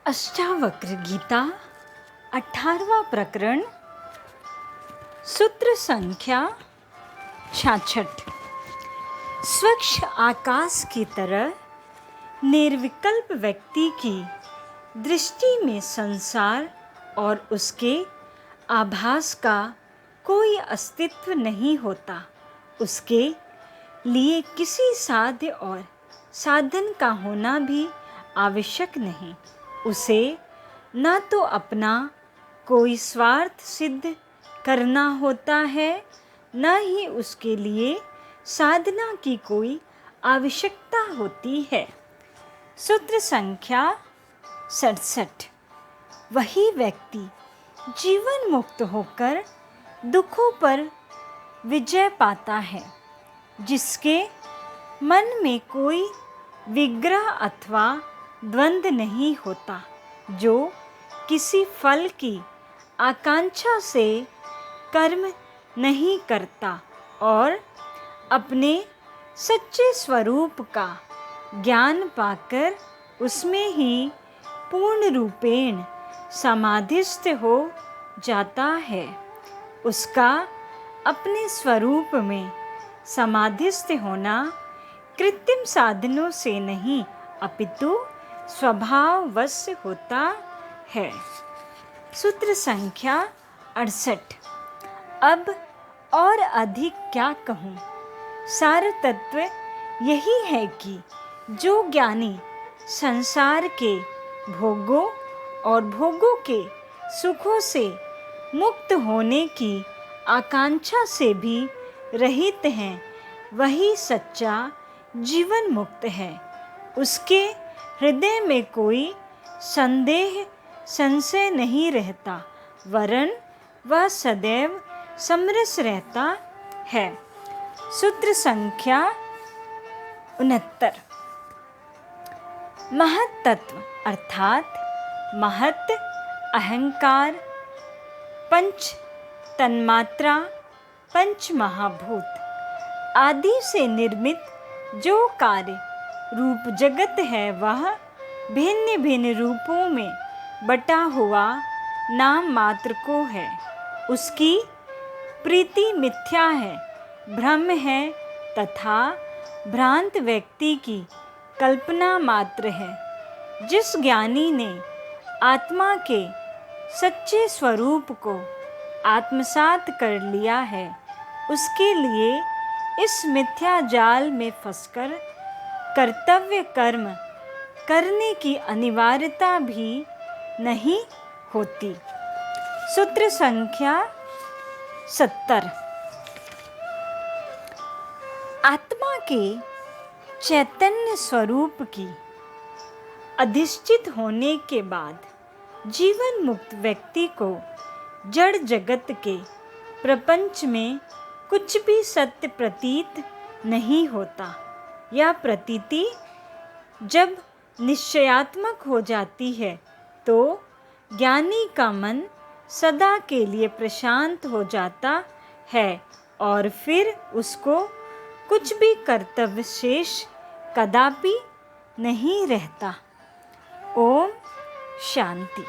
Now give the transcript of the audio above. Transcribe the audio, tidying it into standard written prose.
अष्टावक्र गीता 18वां प्रकरण सूत्र संख्या 66। स्वच्छ आकाश की तरह निर्विकल्प व्यक्ति की दृष्टि में संसार और उसके आभास का कोई अस्तित्व नहीं होता। उसके लिए किसी साध्य और साधन का होना भी आवश्यक नहीं। उसे न तो अपना कोई स्वार्थ सिद्ध करना होता है, न ही उसके लिए साधना की कोई आवश्यकता होती है। सूत्र संख्या 67। वही व्यक्ति जीवन मुक्त होकर दुखों पर विजय पाता है, जिसके मन में कोई विग्रह अथवा द्वंद्व नहीं होता, जो किसी फल की आकांक्षा से कर्म नहीं करता और अपने सच्चे स्वरूप का ज्ञान पाकर उसमें ही पूर्ण रूपेण समाधिस्थ हो जाता है। उसका अपने स्वरूप में समाधिस्थ होना कृत्रिम साधनों से नहीं अपितु स्वभाववश होता है। सूत्र संख्या 68। अब और अधिक क्या कहूँ, सार तत्व यही है कि जो ज्ञानी संसार के भोगों और भोगों के सुखों से मुक्त होने की आकांक्षा से भी रहित हैं, वही सच्चा जीवन मुक्त है। उसके हृदय में कोई संदेह संशय नहीं रहता, वरन वह सदैव समरस रहता है। सूत्र संख्या 69। महत तत्व अर्थात महत अहंकार, पंच तन्मात्रा, पंच महाभूत आदि से निर्मित जो कार्य रूप जगत है, वह भिन्न भिन्न रूपों में बटा हुआ नाम मात्र को है। उसकी प्रीति मिथ्या है, भ्रम है तथा भ्रांत व्यक्ति की कल्पना मात्र है। जिस ज्ञानी ने आत्मा के सच्चे स्वरूप को आत्मसात कर लिया है, उसके लिए इस मिथ्या जाल में फंसकर कर्तव्य कर्म करने की अनिवार्यता भी नहीं होती। सूत्र संख्या 70। आत्मा के चैतन्य स्वरूप की अधिष्ठित होने के बाद जीवन मुक्त व्यक्ति को जड़ जगत के प्रपंच में कुछ भी सत्य प्रतीत नहीं होता। यह प्रतीति जब निश्चयात्मक हो जाती है, तो ज्ञानी का मन सदा के लिए प्रशांत हो जाता है और फिर उसको कुछ भी कर्तव्य शेष कदापि नहीं रहता। ओम शांति।